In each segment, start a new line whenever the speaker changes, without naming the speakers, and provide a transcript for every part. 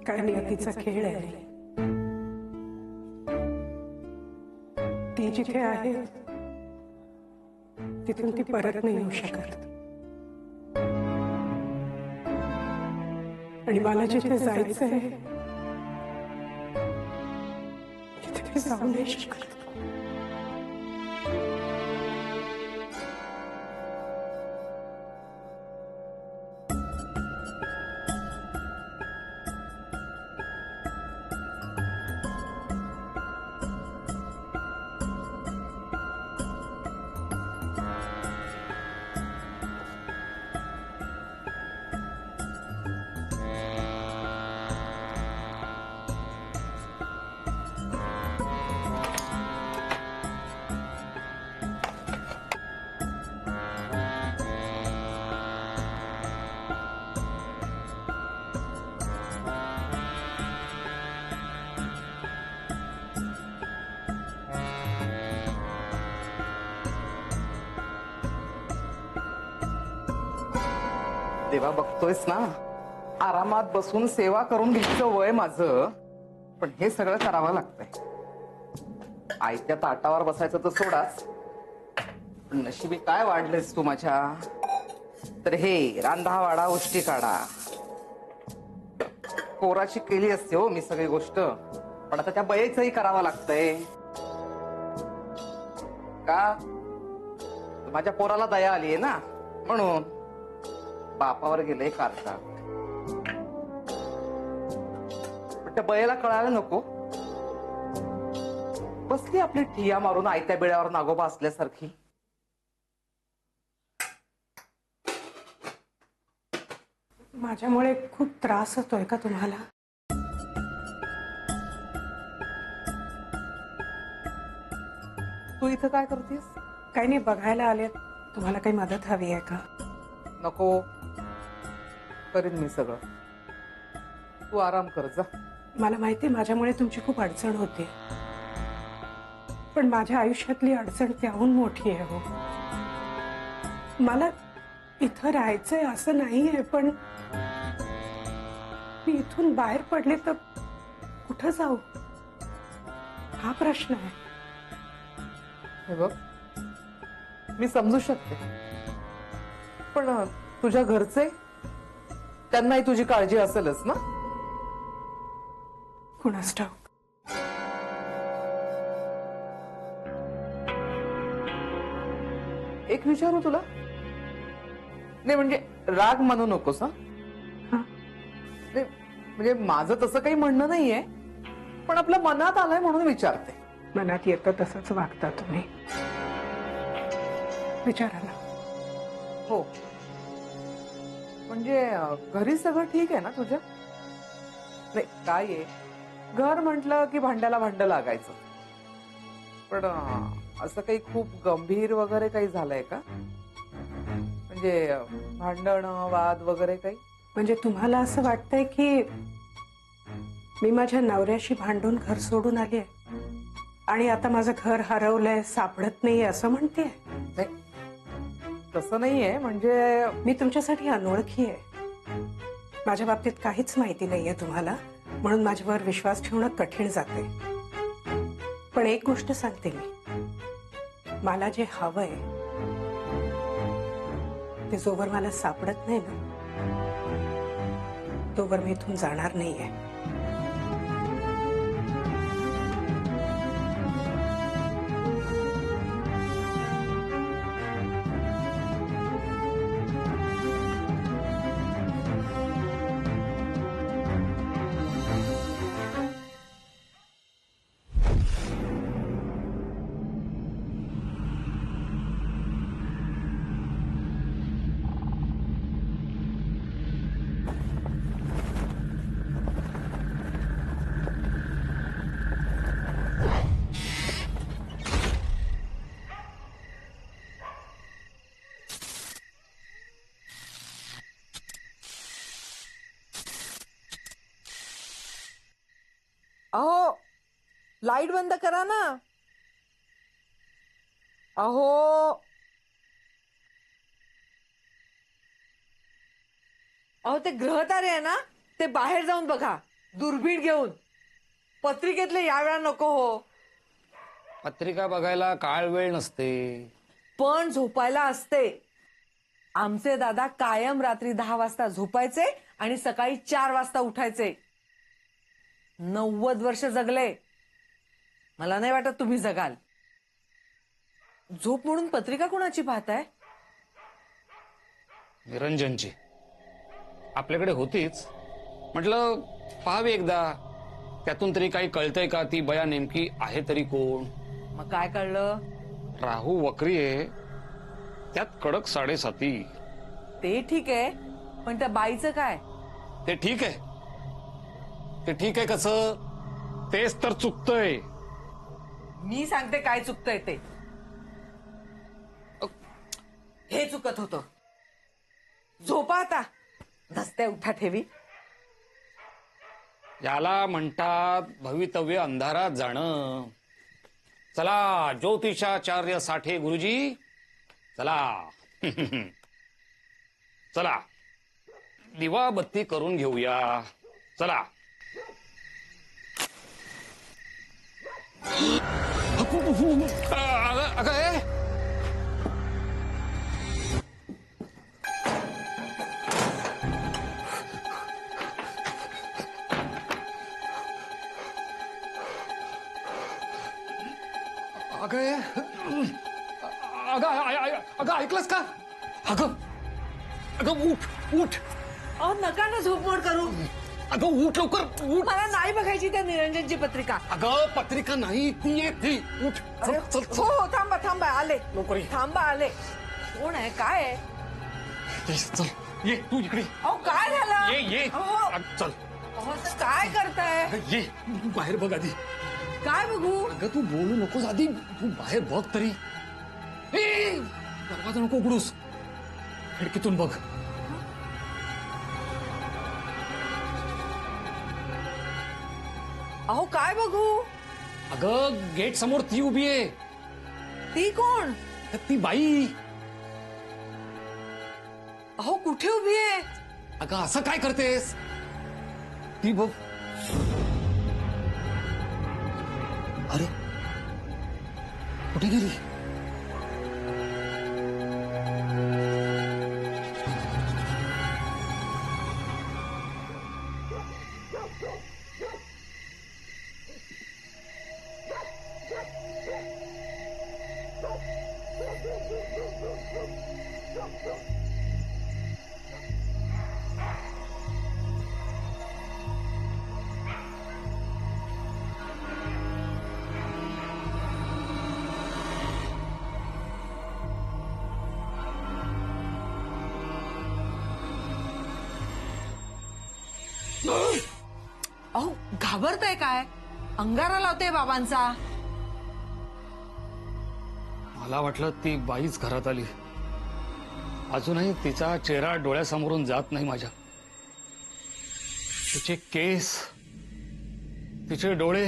काय नियतीचा खेळ आहे. ती जिथे आहे तिथून ती परत नाही येऊ शकत. आणि मला जिथे जायचं आहे तिथे मी जाऊ नाही शकत.
देवा, बघतोयस ना, आरामात बसून सेवा करून घ्यायचं वय माझं, पण हे सगळं करावं लागतंय. आयत्या ताटावर बसायचं तर सोडाच, पण नशिबी काय वाढलेस तू माझ्या. तर हे रांधा वाडा उष्टी काढा, पोराची केली असते हो मी सगळी गोष्ट, पण आता त्या बयेचंही करावं लागतंय. का माझ्या पोराला दया आलीये ना, म्हणून बापावर गेलंय कारता. पण त्या बयेला कळायला नको. बसली आपली ठिया मारून आयत्या बिळावर नागोबा असल्यासारखी.
माझ्यामुळे खूप त्रास होतोय का तुम्हाला?
तू इथं काय करतेस?
काही नाही, बघायला आले. तुम्हाला काही मदत हवी आहे का?
नको, करीन मी सगळं. तू आराम कर जा.
मला माहिती माझ्यामुळे तुमची खूप अडचण होते, पण माझ्या आयुष्यातली अडचण त्याहून मोठी आहे हो. मला इथं राहायचंय असं नाहीये, पण मी इथून बाहेर पडले तर कुठं जाऊ हा प्रश्न आहे.
हे बघ, मी समजू शकते, पण तुझ्या घरचे, त्यांनाही तुझी काळजी असेलच ना?
कुणास ठाऊक.
एक विचारू तुला? नाही म्हणजे राग मानू नकोस. हा म्हणजे माझं तसं काही म्हणणं नाहीये, पण आपल्या मनात आलंय म्हणून विचारते.
मनात येतं तसंच वागता तुम्ही. विचारा ना.
हो, म्हणजे घरी सगळं ठीक आहे ना तुझ्या? नाही काय आहे, घर म्हटलं की भांड्याला भांड लागायचं, पण असं काही खूप गंभीर वगैरे काही झालंय का? म्हणजे भांडण वाद वगैरे काही?
म्हणजे तुम्हाला असं वाटतंय की मी माझ्या नवऱ्याशी भांडून घर सोडून आली आहे आणि आता माझं घर हरवलंय, सापडत नाहीये असं म्हणतेय?
नाही, तसं नाहीये. म्हणजे
मी तुमच्यासाठी अनोळखी आहे. माझ्या बाबतीत काहीच माहिती नाहीये तुम्हाला, म्हणून माझ्यावर विश्वास ठेवणं कठीण जाते. पण एक गोष्ट सांगते मी, मला जे हवंय ते जोवर मला सापडत नाही ना, तोवर मी इथून जाणार नाहीये.
अहो, लाईट बंद करा ना. अहो,
अहो ते ग्रहतारे आहे ना, ते बाहेर जाऊन बघा. दुर्बीण घेऊन. पत्रिकेतले यावेळा नको हो.
पत्रिका बघायला काळ वेळ नसते.
पण झोपायला असते. आमचे दादा कायम रात्री 10 वाजता झोपायचे आणि सकाळी 4 वाजता उठायचे. 90 वर्ष जगले. मला नाही वाटत तुम्ही जगाल. झोप म्हणून पत्रिका कोणाची पाहताय?
निरंजनची आपल्याकडे होतीच. म्हटलं पाहावी एकदा, त्यातून तरी काही कळतंय का ती बया नेमकी आहे तरी कोण.
मग काय कळलं?
राहू वक्री आहे, त्यात कडक 7.5.
ते ठीक आहे, पण त्या बाईचं काय?
ते ठीक आहे. ते ठीक आहे कसं? तेच तर चुकतंय.
मी सांगते काय चुकतंय ते. हे चुकत होतं. झोपा आता. धसत्या उठा ठेवी.
याला म्हणतात भवितव्य अंधारात जाणं. चला ज्योतिषाचार्य साठे गुरुजी, चला. चला दिवा बत्ती करून घेऊया. चला. अगं ए? अगं ऐकलंस का? अगं उठ उठ.
अहो नका ना झोपमोड करू.
अगं उठ लवकर उठ.
मला नाही बघायची त्या निरंजनची पत्रिका.
अगं पत्रिका नाही ती आहे ती. उठ चल चल
हो
चल.
हो थांबा थांबा आले.
लवकर ये.
थांबा आले. कोण आहे काय आहे?
चल ये तू इकडे.
अहो काय झालं?
ये
अहो,
चल.
अहो, असं काय करताय?
ये बाहेर बघ आधी.
काय बघू?
अगं तू बोलू नकोस आधी, तू बाहेर बघ तरी. ए, दरवाजा नको उघडूस, खिडकीतून बघ.
अहो काय बघू?
अगं गेट समोर ती उभी आहे.
ती कोण?
ती बाई.
अहो कुठे उभी आहे?
अगं असं काय करतेस? ती बघ. अरे कुठे गेली?
अहो घाबरताय काय? अंगारा लावते बाबांचा.
मला वाटलं ती बाईच घरात आली. अजूनही तिचा चेहरा डोळ्यासमोरून जात नाही माझ्या. तिचे केस, तिचे डोळे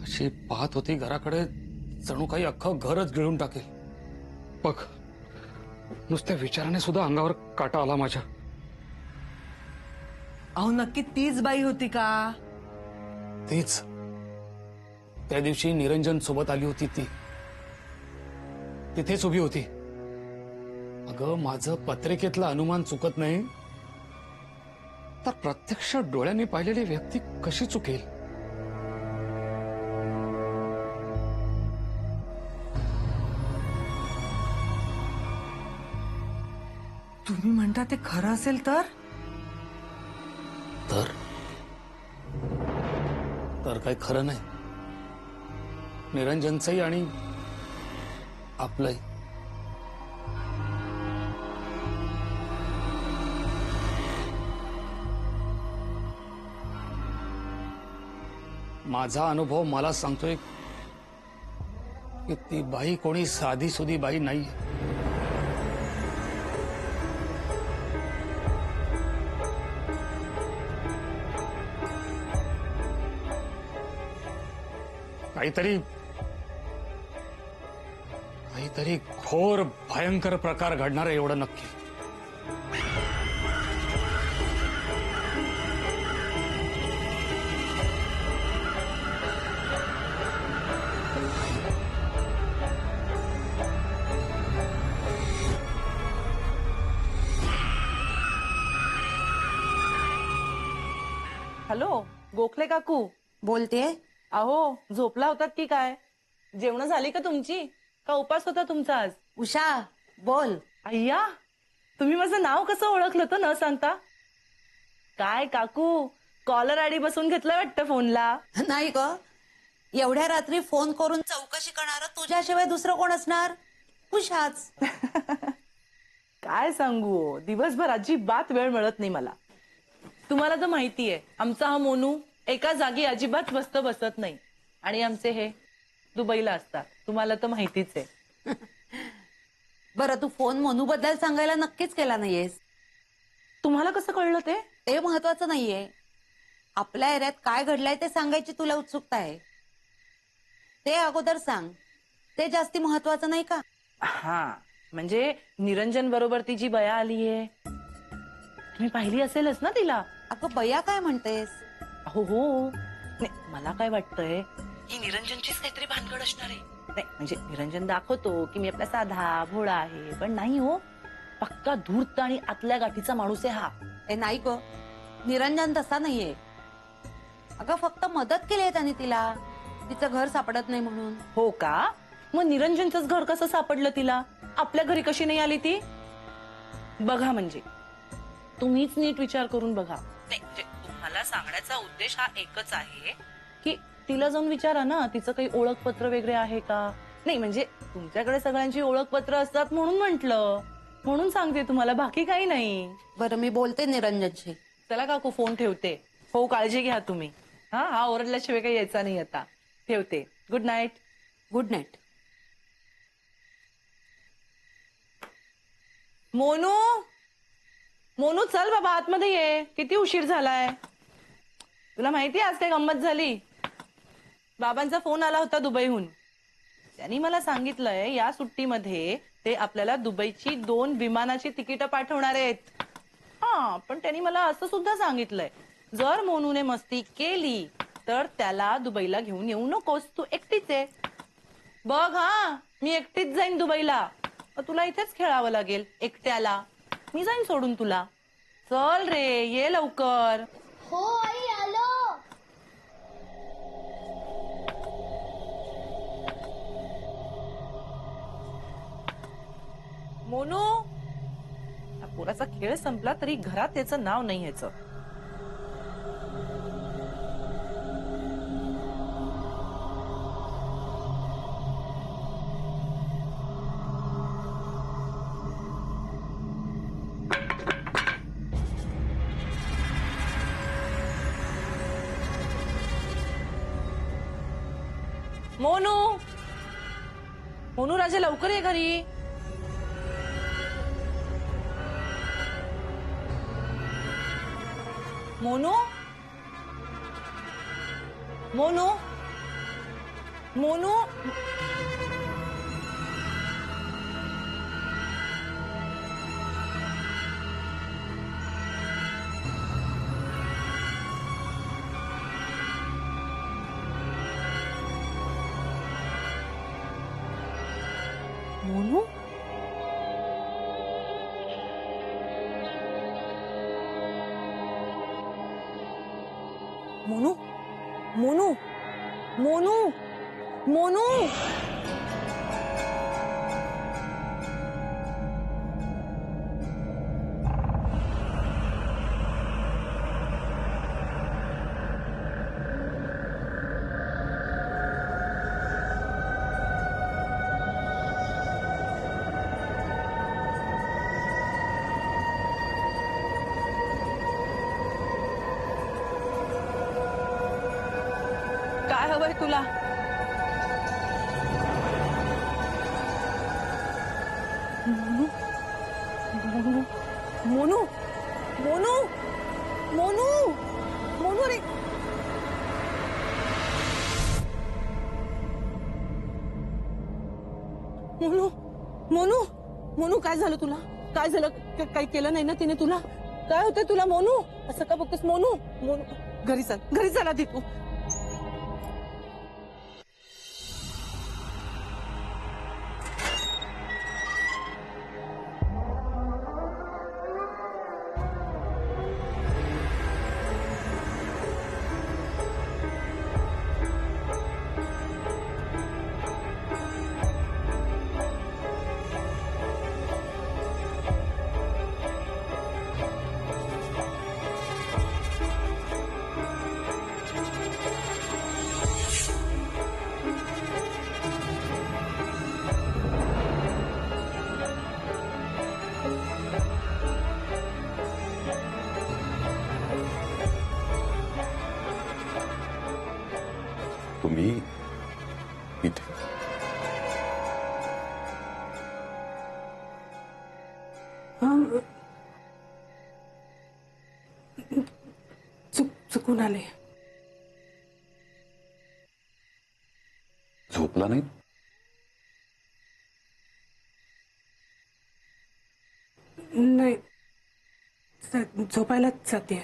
अशी पाहत होती घराकडे, जणू काही अख्खं घरच गिळून टाकेल. बघ, नुसत्या विचाराने सुद्धा अंगावर काटा आला माझ्या.
अहो नक्की तीच बाई होती का?
तीच. त्या दिवशी निरंजन सोबत आली होती ती. तिथेच उभी होती. अगं माझं पत्रिकेतलं अनुमान चुकत नाही तर प्रत्यक्ष डोळ्यांनी पाहिलेली व्यक्ती कशी चुकेल?
तुम्ही म्हणता ते खरं असेल तर?
तर काही खरं नाही. निरंजनचंही आणि आपलंही. माझा अनुभव मला सांगतोय की ती बाई कोणी साधी सुधी बाई नाही. काहीतरी घोर भयंकर प्रकार घडणार आहे एवढं नक्की.
हॅलो गोखले काकू
बोलतेय.
अहो झोपला होतात की काय? जेवण झाली का तुमची? का उपास होता तुमचा आज?
उषा बोल.
अय्या तुम्ही माझं नाव कसं ओळखलं तर न सांगता? काय काकू कॉलर आयडी बसून घेतलं वाटतं फोनला.
नाही ग, एवढ्या रात्री फोन करून चौकशी करणार तुझ्याशिवाय दुसरं कोण असणार? उषाच.
काय सांगू, दिवसभर अजिबात वेळ मिळत नाही मला. तुम्हाला तर माहितीये आमचा हा मोनू एका जागी अजिबात बसत नाही. आणि आमचे हे दुबईला असतात, तुम्हाला तर माहितीच आहे.
बरं, तू फोन मनू बद्दल सांगायला नक्कीच केला नाहीयेस.
तुम्हाला कसं कळलं ते?
ते महत्वाचं नाहीये. आपल्या एरियात काय घडलंय ते सांगायची तुला उत्सुकता आहे. ते अगोदर सांग, ते जास्ती महत्वाचं नाही का?
हा म्हणजे निरंजन बरोबर ती जी बया आलीये, तुम्ही पाहिली असेलच ना तिला?
अगं बया काय म्हणतेस?
हो नाही, मला काय वाटतंय ही निरंजनचीच काहीतरी भानगड असणार आहे. नाही म्हणजे निरंजन दाखवतो की मी आपला साधा भोळा आहे, पण नाही हो, पक्का धूर्त आणि आतल्या गाठीचा माणूस आहे हा.
ए नाही ग, निरंजन तसा नाहीये. अगं फक्त मदत केली आहे त्याने तिला, तिचं घर सापडत नाही म्हणून.
हो का? मग निरंजनचंच घर कसं सापडलं तिला? आपल्या घरी कशी नाही आली ती? बघा म्हणजे तुम्हीच नीट विचार करून बघा. नाही म्हणजे तुम्हाला सांगण्याचा उद्देश हा एकच आहे की तिला जाऊन विचारा ना, तिचं काही ओळखपत्र वगैरे आहे का? नाही म्हणजे तुमच्याकडे सगळ्यांची ओळखपत्र असतात म्हणून म्हंटल, म्हणून सांगते तुम्हाला, बाकी काही नाही.
बरं मी बोलते निरंजनशी.
चला काकू फोन ठेवते. हो काळजी घ्या तुम्ही. हा ओरडल्याशिवाय काही यायचा नाही आता. ठेवते. Good night.
Good night.
Monu Monu चल बाबा आतमध्ये ये, किती उशीर झालाय. तुला माहिती आज काय गंमत झाली? बाबांचा फोन आला होता दुबईहून. त्यांनी मला सांगितलंय या सुट्टीमध्ये ते आपल्याला दुबईची 2 विमानाची तिकीटं पाठवणार आहेत. हा पण त्यांनी मला असं सुद्धा सांगितलंय, जर मोनूने मस्ती केली तर त्याला दुबईला घेऊन येऊ नकोस, तू एकटीच आहे. बघ हा, मी एकटीच जाईन दुबईला. तुला इथेच खेळावं लागेल एकट्याला. मी जाईन सोडून तुला. चल रे, ये लवकर.
हो आई आलो.
मोनू, या पोराचा खेळ संपला तरी घरात त्याचं नाव नाही ह्याचं. मोनू मोनू राजे लवकर ये घरी. मोनू मोनू मोनू मोनू मोनू मोनू मोनू मोनू काय हवंय तुला? मोनू मोनू मोनू मोनू मोनू रे. मोनू मोनू मोनू काय झालं तुला? काय झालं? काही केलं नाही ना तिने तुला? काय होतंय तुला मोनू? असं का बघतेस मोनू? मोनू घरी चल आधी तू.
तुम्ही इथे
चुकून आले.
झोपला नाही?
नाही, झोपायलाच जाते.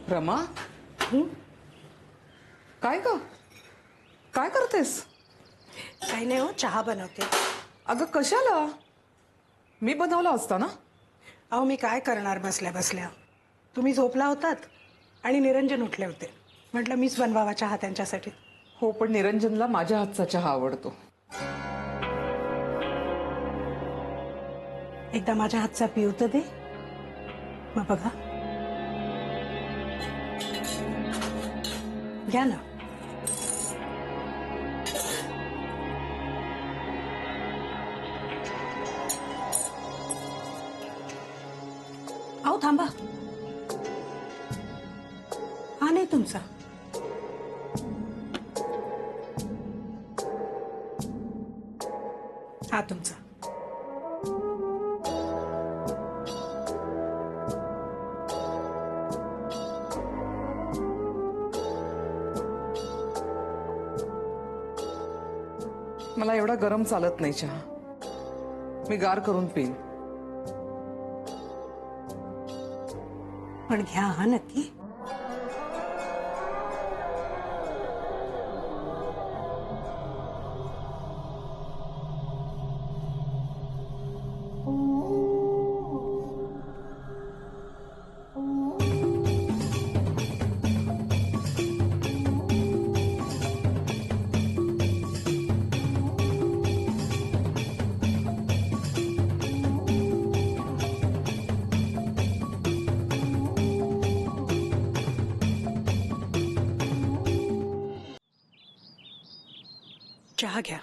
रमा, काय ग? काय करतेस?
काही नाही हो, चहा बनवते.
अगं कशाला? मी बनवला असता ना.
अहो मी काय करणार बसल्या बसल्या. तुम्ही झोपला होतात आणि निरंजन उठले होते. म्हटलं मीच बनवावा चहा त्यांच्यासाठी.
हो, पण निरंजनला माझ्या हातचा चहा आवडतो.
एकदा माझ्या हातचा पिऊ तर दे. मग बघा, घ्या ना. अहो थांबा, हा नाही तुमचा. हा तुमचा.
मला एवढा गरम चालत नाही चहा. मी गार करून पिईन.
पण घ्या हा नक्की. चहा घ्या.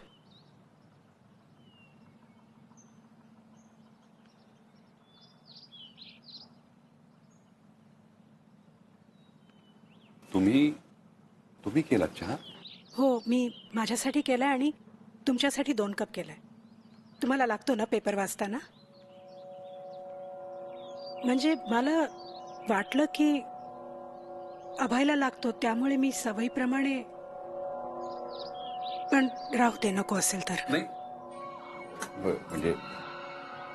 तुम्ही केलात चहा?
हो, मी माझ्यासाठी केलाय आणि तुमच्यासाठी 2 कप केलाय. तुम्हाला लागतो ना पेपर वाचताना? म्हणजे मला वाटलं की अभयला लागतो, त्यामुळे मी सवयीप्रमाणे. पण राहू दे, नको असेल तर.
नाही, म्हणजे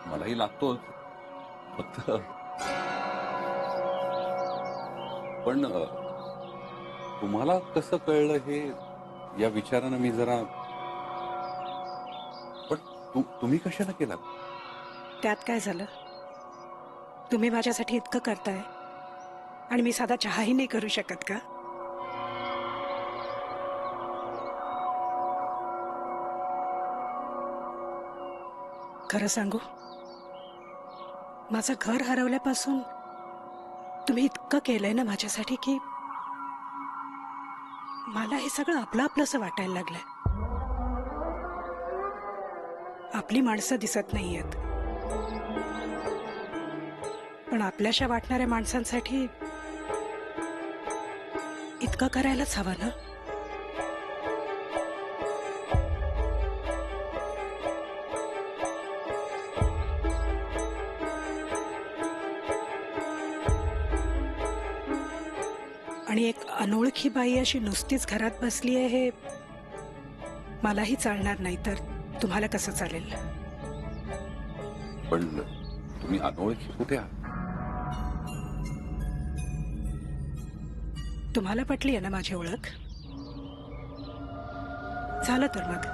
मलाही लागतोच, फक्त पण तुम्हाला कसं कळलं हे या विचारानं मी जरा. पण तुम्ही कशाला केलात?
त्यात काय झालं? तुम्ही माझ्यासाठी इतकं करताय आणि मी साधा चहाही नाही करू शकत का? खरं सांगू, माझं घर हरवल्यापासून तुम्ही इतकं केलंय ना माझ्यासाठी की मला हे सगळं आपलं आपलंसं वाटायला लागलंय. आपली माणसं दिसत नाहीयेत, पण आपल्याशा वाटणाऱ्या माणसांसाठी इतकं करायलाच हवं ना. आणि एक अनोळखी बाई अशी नुसतीच घरात बसली आहे हे मलाही चालणार नाही, तर तुम्हाला कसं चालेल?
पण तुम्ही अनोळखी कुठे आहात?
तुम्हाला पटली आहे ना माझी ओळख? झालं तर मग